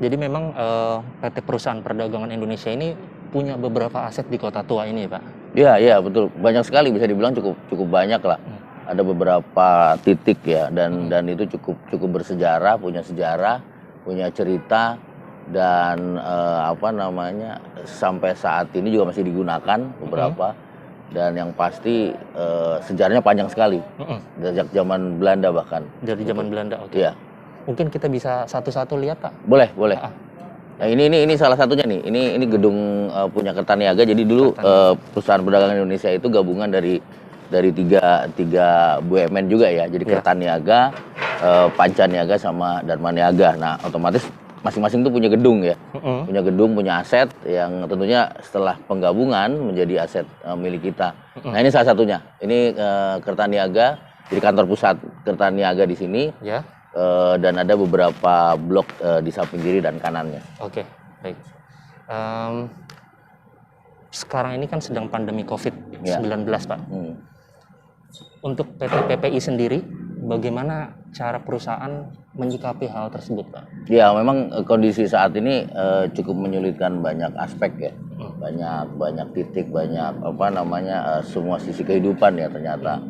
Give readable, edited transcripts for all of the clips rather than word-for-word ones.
Jadi memang PT Perusahaan Perdagangan Indonesia ini punya beberapa aset di Kota Tua ini, Pak. Iya, betul. Banyak sekali, bisa dibilang cukup banyak lah. Ada beberapa titik ya, dan itu cukup bersejarah, punya cerita, dan sampai saat ini juga masih digunakan beberapa. Dan yang pasti sejarahnya panjang sekali, sejak zaman Belanda bahkan. Dari zaman Belanda, oke. Iya. Mungkin kita bisa satu-satu lihat, Pak. Boleh. Nah, ini salah satunya nih. Ini gedung punya Kertaniaga. Jadi dulu Perusahaan Perdagangan Indonesia itu gabungan dari tiga BUMN juga ya. Jadi Kertaniaga, Pancaniaga sama Dharma Niaga. Nah, otomatis masing-masing tuh punya gedung ya. Punya gedung, punya aset yang tentunya setelah penggabungan menjadi aset milik kita. Nah, ini salah satunya. Ini Kertaniaga. Jadi kantor pusat Kertaniaga di sini. Ya. Dan ada beberapa blok di samping kiri dan kanannya. Oke, baik. Sekarang ini kan sedang pandemi COVID-19, Pak. Untuk PT PPI sendiri, bagaimana cara perusahaan menyikapi hal tersebut, Pak? Ya, memang kondisi saat ini cukup menyulitkan banyak aspek ya. Banyak titik, banyak semua sisi kehidupan ya ternyata.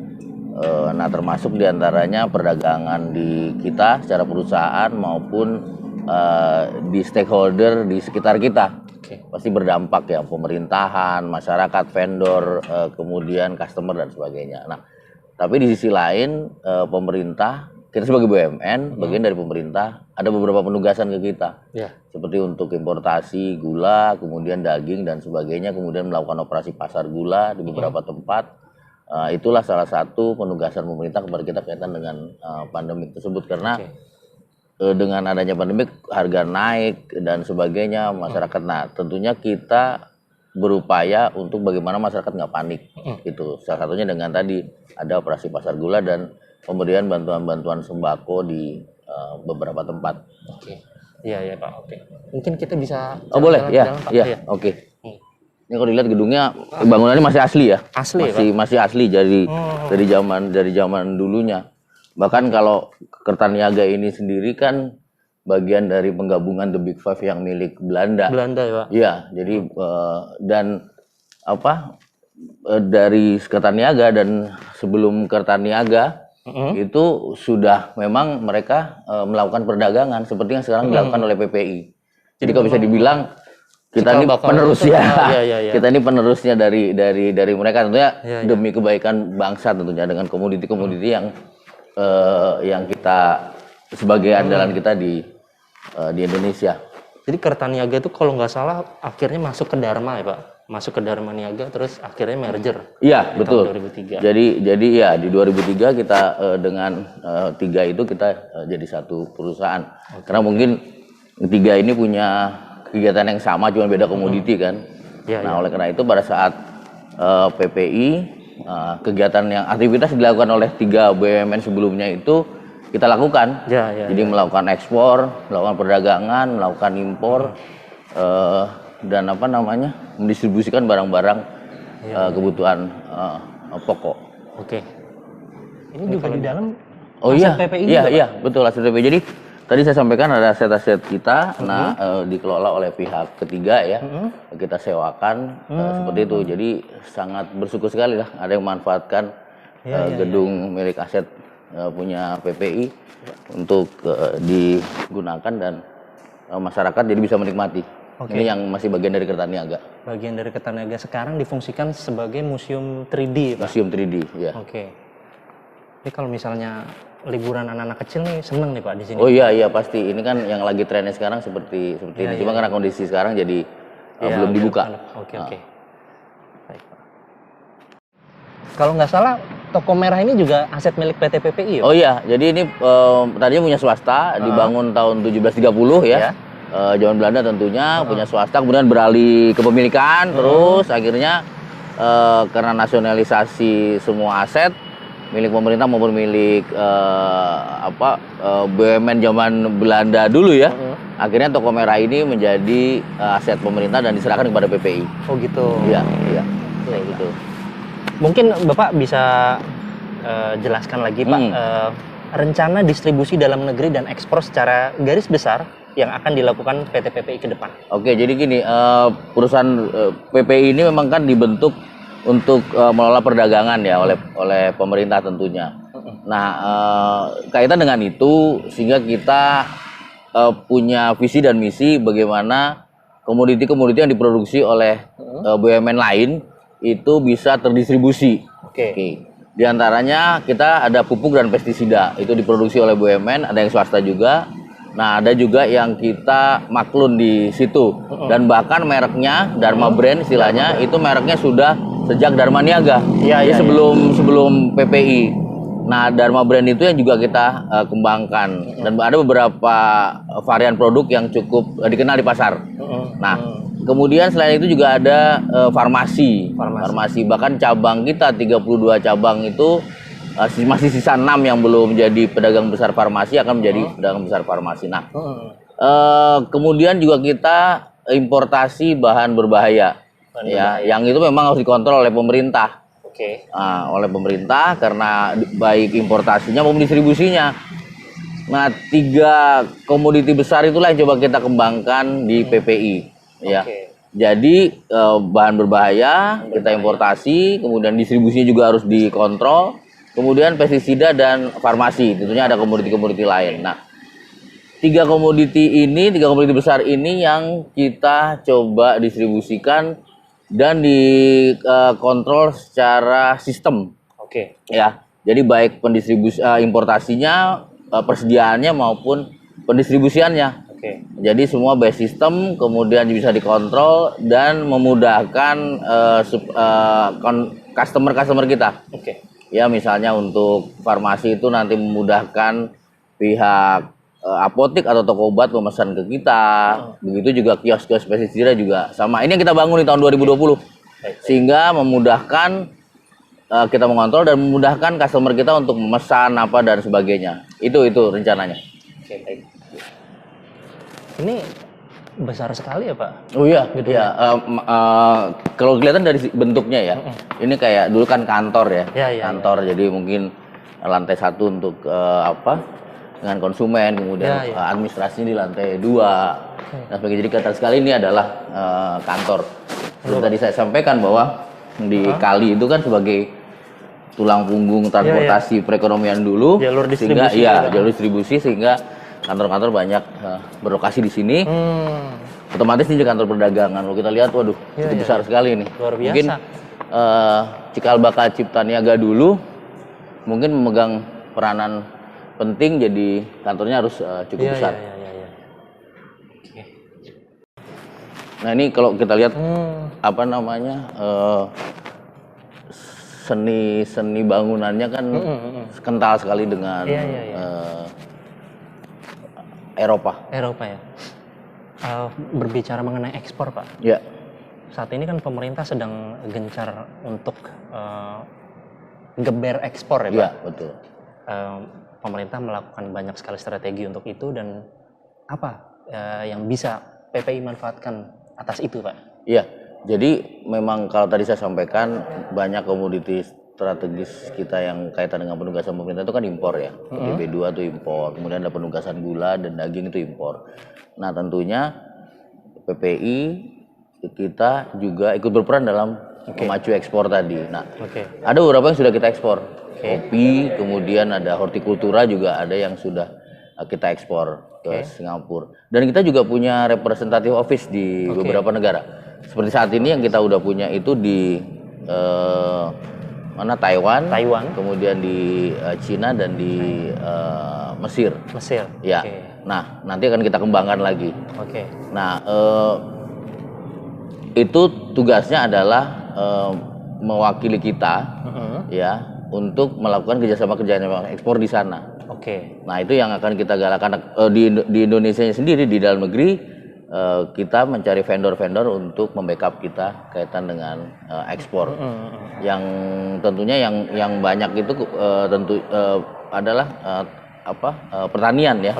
Nah, termasuk diantaranya perdagangan di kita secara perusahaan maupun di stakeholder di sekitar kita. Pasti berdampak ya, pemerintahan, masyarakat, vendor, kemudian customer dan sebagainya. Nah, tapi di sisi lain pemerintah, kita sebagai BUMN, bagian dari pemerintah, ada beberapa penugasan ke kita. Seperti untuk importasi gula, kemudian daging dan sebagainya, kemudian melakukan operasi pasar gula di beberapa tempat. Itulah salah satu penugasan pemerintah kepada kita kaitan dengan pandemik tersebut, karena dengan adanya pandemik harga naik dan sebagainya, masyarakat. Nah, tentunya kita berupaya untuk bagaimana masyarakat nggak panik. Itu salah satunya dengan tadi ada operasi pasar gula dan pemberian bantuan sembako di beberapa tempat. Iya Pak. Oke. Mungkin kita bisa. Boleh ya. Iya. Oke. Ini kalau dilihat gedungnya, bangunannya masih asli ya. Masih asli dari zaman dulunya. Bahkan kalau Kertaniaga ini sendiri kan bagian dari penggabungan The Big Five yang milik Belanda. Ya, Pak. Iya, jadi dari Kertaniaga dan sebelum Kertaniaga itu sudah memang mereka melakukan perdagangan seperti yang sekarang dilakukan oleh PPI. Jadi kalau bisa dibilang kita ini penerusnya, kita ini penerusnya dari mereka, tentunya demi kebaikan bangsa, tentunya dengan komoditi-komoditi yang kita sebagai andalan kita di Indonesia. Jadi Kertaniaga itu kalau nggak salah akhirnya masuk ke Dharma ya Pak, masuk ke Dharma Niaga terus akhirnya merger. Iya betul. Tahun 2003. Jadi ya di 2003 kita dengan tiga itu kita jadi satu perusahaan. Karena mungkin tiga ini punya kegiatan yang sama, cuma beda komoditi kan. Oleh karena itu pada saat PPI kegiatan yang aktivitas dilakukan oleh tiga BUMN sebelumnya itu kita lakukan. Jadi melakukan ekspor, melakukan perdagangan, melakukan impor, dan mendistribusikan barang-barang kebutuhan pokok. Oke. Ini juga di dalam aset PPI. Iya, betul aset PPI. Jadi tadi saya sampaikan ada aset-aset kita, dikelola oleh pihak ketiga ya, kita sewakan seperti itu. Jadi sangat bersyukur sekali lah ada yang memanfaatkan gedung milik aset punya PPI untuk digunakan dan masyarakat jadi bisa menikmati. Ini yang masih bagian dari Kertaniaga. Bagian dari Kertaniaga sekarang difungsikan sebagai museum 3D, Pak. Museum 3D, ya. Oke. Jadi kalau misalnya liburan anak-anak kecil nih seneng nih Pak di sini. Oh iya pasti. Ini kan yang lagi trennya sekarang seperti ini. Cuma karena kondisi sekarang jadi belum dibuka. Oke. Baik Pak. Kalau nggak salah toko merah ini juga aset milik PT PPI ya? Oh iya, jadi ini tadinya punya swasta, dibangun tahun 1730 ya. Zaman Belanda tentunya, punya swasta, kemudian beralih kepemilikan, terus akhirnya karena nasionalisasi semua aset milik pemerintah maupun milik BUMN zaman Belanda dulu ya. Akhirnya toko merah ini menjadi aset pemerintah dan diserahkan kepada PPI. Oh gitu. Iya. Gitu. Mungkin Bapak bisa jelaskan lagi Pak, rencana distribusi dalam negeri dan ekspor secara garis besar yang akan dilakukan PT PPI ke depan? Oke, jadi gini, perusahaan PPI ini memang kan dibentuk untuk mengelola perdagangan ya oleh pemerintah tentunya. Nah, kaitan dengan itu sehingga kita punya visi dan misi bagaimana komoditi-komoditi yang diproduksi oleh BUMN lain itu bisa terdistribusi. Oke. Di antaranya kita ada pupuk dan pestisida, itu diproduksi oleh BUMN, ada yang swasta juga. Nah, ada juga yang kita maklun di situ. Dan bahkan mereknya Dharma Brand istilahnya itu mereknya sudah sejak Dharma Niaga. Jadi sebelum PPI. Nah, Dharma Brand itu yang juga kita kembangkan dan ada beberapa varian produk yang cukup dikenal di pasar. Nah, kemudian selain itu juga ada farmasi. Bahkan cabang kita 32 cabang itu masih sisa 6 yang belum menjadi pedagang besar farmasi akan menjadi pedagang besar farmasi. Nah, kemudian juga kita importasi bahan berbahaya. Yang itu memang harus dikontrol oleh pemerintah. Oleh pemerintah karena baik importasinya maupun distribusinya. Nah, 3 komoditi besar itulah yang coba kita kembangkan di PPI. Ya. Jadi bahan berbahaya kita importasi, kemudian distribusinya juga harus dikontrol, kemudian pestisida dan farmasi, tentunya ada komoditi-komoditi lain. Nah, 3 komoditi besar ini yang kita coba distribusikan dan dikontrol secara sistem. Ya. Jadi baik pendistribusi importasinya, persediaannya maupun pendistribusiannya. Jadi semua by system, kemudian bisa dikontrol dan memudahkan customer kita. Ya, misalnya untuk farmasi itu nanti memudahkan pihak apotek atau toko obat memesan ke kita. Begitu juga kios-kios pestisida juga sama. Ini yang kita bangun di tahun 2020. Sehingga memudahkan kita mengontrol dan memudahkan customer kita untuk memesan apa dan sebagainya. Itu rencananya. Baik. Ini besar sekali ya, Pak? Oh iya, gitu ya. Kalau kelihatan dari bentuknya ya, ini kayak dulu kan kantor ya, kantor. Jadi mungkin lantai 1 untuk dengan konsumen, kemudian administrasinya di lantai 2. Nah, sebagai jadi kata sekali ini adalah kantor. Seperti tadi saya sampaikan bahwa di Kali itu kan sebagai tulang punggung transportasi perekonomian dulu, jalur distribusi sehingga kantor-kantor banyak berlokasi di sini. Otomatis ini kantor perdagangan. Kalau kita lihat, waduh, itu besar sekali ini. Luar biasa. Mungkin Cikal Bakal Cipta Niaga dulu mungkin memegang peranan penting, jadi kantornya harus cukup besar. Nah, ini kalau kita lihat seni bangunannya kan kental sekali dengan Eropa ya. Berbicara mengenai ekspor, Pak. Ya. Saat ini kan pemerintah sedang gencar untuk geber ekspor ya, Pak. Iya, betul. Pemerintah melakukan banyak sekali strategi untuk itu, dan apa yang bisa PPI manfaatkan atas itu, Pak? Iya. Jadi memang kalau tadi saya sampaikan banyak komoditi strategis kita yang kaitan dengan penugasan pemerintah itu kan impor ya. B2 itu impor, kemudian ada penugasan gula dan daging itu impor. Nah, tentunya PPI kita juga ikut berperan dalam memacu ekspor tadi. Nah, ada beberapa yang sudah kita ekspor. Kopi, kemudian ada hortikultura juga ada yang sudah kita ekspor ke Singapura. Dan kita juga punya representative office di beberapa negara. Seperti saat ini yang kita udah punya itu di Taiwan, kemudian di Cina dan di Mesir. Ya. Nah, nanti akan kita kembangkan lagi. Nah, itu tugasnya adalah mewakili kita, ya, untuk melakukan kerjasama ekspor di sana. Nah, itu yang akan kita galakan di Indonesia sendiri, di dalam negeri. Kita mencari vendor-vendor untuk membackup kita kaitan dengan ekspor. Yang tentunya yang banyak itu adalah pertanian ya.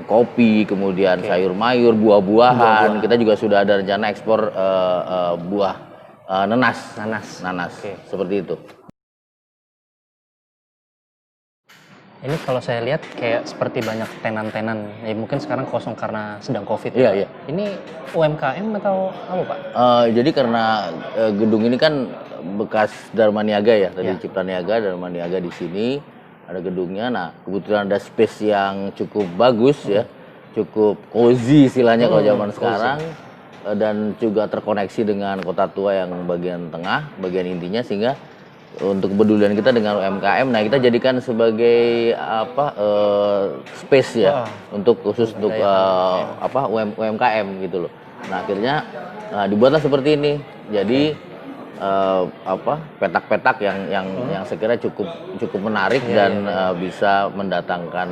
Kopi, kemudian sayur mayur, buah-buahan. Kita juga sudah ada rencana ekspor buah nanas. Seperti itu. Ini kalau saya lihat kayak seperti banyak tenan-tenan, ya mungkin sekarang kosong karena sedang COVID. Iya, Pak. iya. Ini UMKM atau apa Pak? Jadi karena gedung ini kan bekas Dharma Niaga ya, tadi Ya. Cipta Niaga, Dharma Niaga di sini ada gedungnya. Nah, kebetulan ada space yang cukup bagus ya, cukup cozy istilahnya kalau zaman sekarang, dan juga terkoneksi dengan Kota Tua yang bagian tengah, bagian intinya, sehingga untuk kepedulian kita dengan UMKM, nah kita jadikan sebagai space ya, untuk khusus untuk UMKM gitu loh. Nah akhirnya dibuatlah seperti ini. Jadi petak-petak yang saya kira cukup menarik dan bisa mendatangkan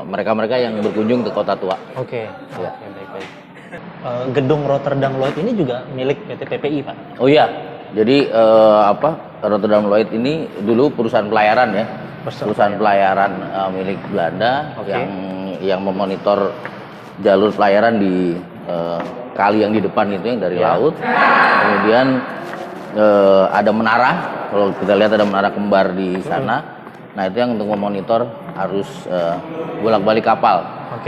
mereka-mereka yang berkunjung ke Kota Tua. Oke, baik. Gedung Rotterdam Lloyd ini juga milik PT PPI Pak? Oh iya, jadi Rotterdam Lloyd ini dulu perusahaan pelayaran ya, perusahaan pelayaran milik Belanda yang memonitor jalur pelayaran di kali yang di depan itu yang dari laut. Kemudian ada menara, kalau kita lihat ada menara kembar di sana. Nah itu yang untuk memonitor arus bolak-balik kapal.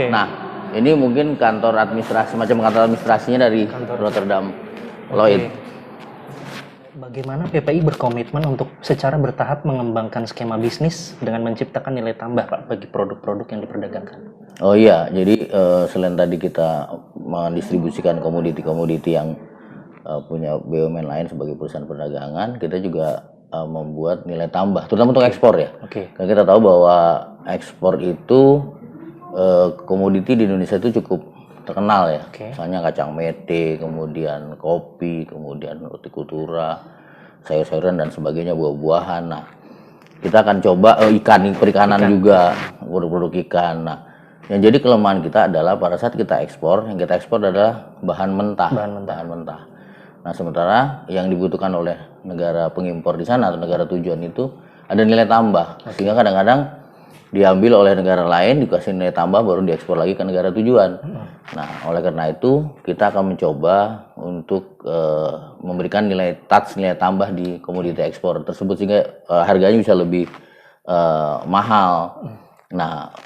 Nah ini mungkin kantor administrasi, macam kantor administrasinya dari Rotterdam Lloyd. Bagaimana PPI berkomitmen untuk secara bertahap mengembangkan skema bisnis dengan menciptakan nilai tambah Pak bagi produk-produk yang diperdagangkan? Oh iya, jadi selain tadi kita mendistribusikan komoditi-komoditi yang punya BUMN lain sebagai perusahaan perdagangan, kita juga membuat nilai tambah, terutama untuk ekspor ya. Karena kita tahu bahwa ekspor itu komoditi di Indonesia itu cukup terkenal ya, misalnya kacang mete, kemudian kopi, kemudian hortikultura, sayur-sayuran dan sebagainya, buah-buahan. Nah, kita akan coba perikanan juga, produk-produk ikan. Nah, yang jadi kelemahan kita adalah pada saat kita ekspor, yang kita ekspor adalah bahan mentah. Nah, sementara yang dibutuhkan oleh negara pengimpor di sana atau negara tujuan itu ada nilai tambah, sehingga kadang-kadang diambil oleh negara lain, dikasih nilai tambah, baru diekspor lagi ke negara tujuan. Nah, oleh karena itu kita akan mencoba untuk memberikan nilai tambah di komoditi ekspor tersebut sehingga harganya bisa lebih mahal. Nah,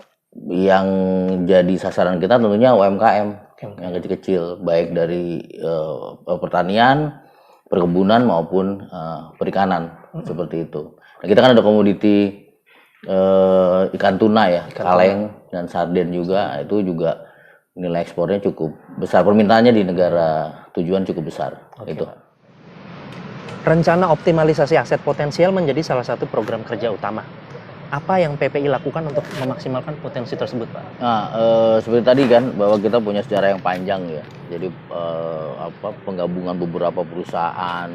yang jadi sasaran kita tentunya UMKM yang kecil-kecil, baik dari pertanian, perkebunan maupun perikanan seperti itu. Nah, kita kan ada komoditi ikan tuna ya, kaleng dan sarden juga, itu juga nilai ekspornya cukup besar, permintaannya di negara tujuan cukup besar. Itu. Rencana optimalisasi aset potensial menjadi salah satu program kerja utama. Apa yang PPI lakukan untuk memaksimalkan potensi tersebut, Pak? Nah, seperti tadi kan bahwa kita punya sejarah yang panjang ya. Jadi penggabungan beberapa perusahaan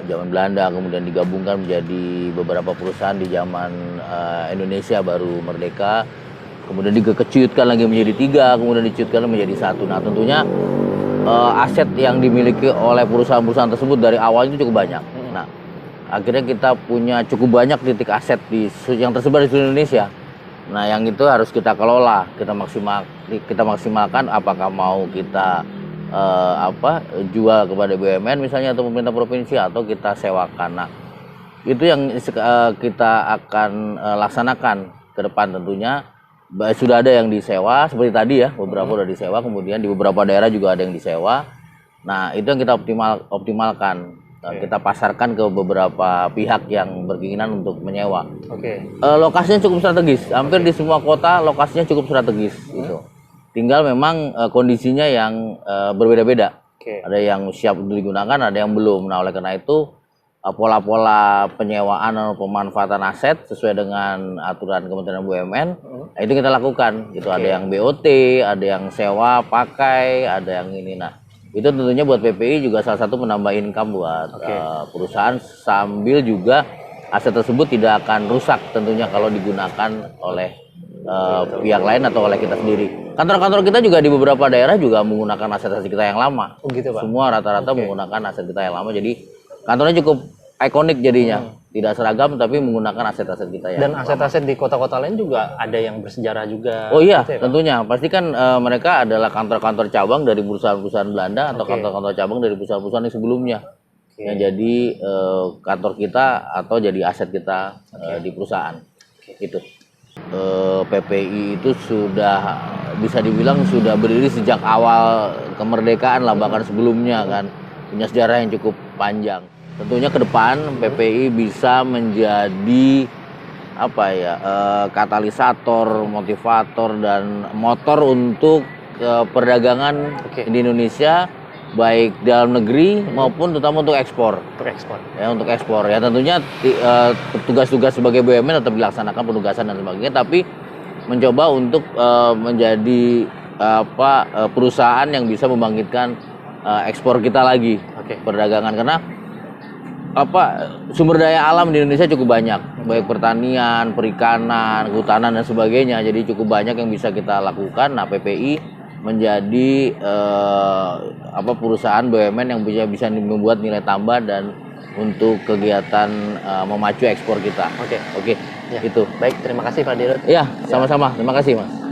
zaman Belanda kemudian digabungkan menjadi beberapa perusahaan di zaman Indonesia baru merdeka, kemudian dikecutkan lagi menjadi 3, kemudian dikecutkan menjadi 1. Nah tentunya aset yang dimiliki oleh perusahaan-perusahaan tersebut dari awal itu cukup banyak. Nah akhirnya kita punya cukup banyak titik aset yang tersebar di seluruh Indonesia. Nah yang itu harus kita kelola, kita maksimalkan, apakah mau kita jual kepada BUMN misalnya atau pemerintah provinsi, atau kita sewakan. Nah itu yang kita akan laksanakan ke depan. Tentunya sudah ada yang disewa seperti tadi ya, beberapa udah disewa, kemudian di beberapa daerah juga ada yang disewa. Nah itu yang kita optimalkan, kita pasarkan ke beberapa pihak yang berkeinginan untuk menyewa. Lokasinya cukup strategis, hampir di semua kota lokasinya cukup strategis gitu. Tinggal memang kondisinya yang berbeda-beda. Ada yang siap untuk digunakan, ada yang belum. Nah oleh karena itu pola-pola penyewaan atau pemanfaatan aset sesuai dengan aturan Kementerian BUMN, nah, itu kita lakukan. Gitu. Ada yang BOT, ada yang sewa pakai, ada yang ini. Nah itu tentunya buat PPI juga salah satu menambah income buat perusahaan, sambil juga aset tersebut tidak akan rusak tentunya kalau digunakan oleh pihak lain atau oleh kita sendiri. Kantor-kantor kita juga di beberapa daerah juga menggunakan aset-aset kita yang lama. Pak? Semua rata-rata menggunakan aset kita yang lama. Jadi kantornya cukup ikonik jadinya. Tidak seragam tapi menggunakan aset-aset kita yang lama. Dan aset-aset di kota-kota lain juga ada yang bersejarah juga. Oh iya, gitu ya, tentunya. Pasti kan mereka adalah kantor-kantor cabang dari perusahaan-perusahaan Belanda atau kantor-kantor cabang dari perusahaan-perusahaan yang sebelumnya. Yang jadi kantor kita atau jadi aset kita di perusahaan. Itu. PPI itu sudah bisa dibilang sudah berdiri sejak awal kemerdekaan lah, bahkan sebelumnya kan, punya sejarah yang cukup panjang. Tentunya ke depan PPI bisa menjadi apa ya, katalisator, motivator dan motor untuk perdagangan di Indonesia, baik dalam negeri maupun terutama untuk ekspor. Untuk ekspor ya, tentunya tugas-tugas sebagai BUMN tetap dilaksanakan, penugasan dan sebagainya, tapi mencoba untuk menjadi perusahaan yang bisa membangkitkan ekspor kita lagi, perdagangan, karena sumber daya alam di Indonesia cukup banyak, baik pertanian, perikanan, kehutanan dan sebagainya. Jadi cukup banyak yang bisa kita lakukan. Nah, PPI menjadi perusahaan BUMN yang bisa membuat nilai tambah dan untuk kegiatan memacu ekspor kita. Oke. Ya. Itu. Baik, terima kasih Pak Dirut. Iya, sama-sama. Terima kasih, Mas.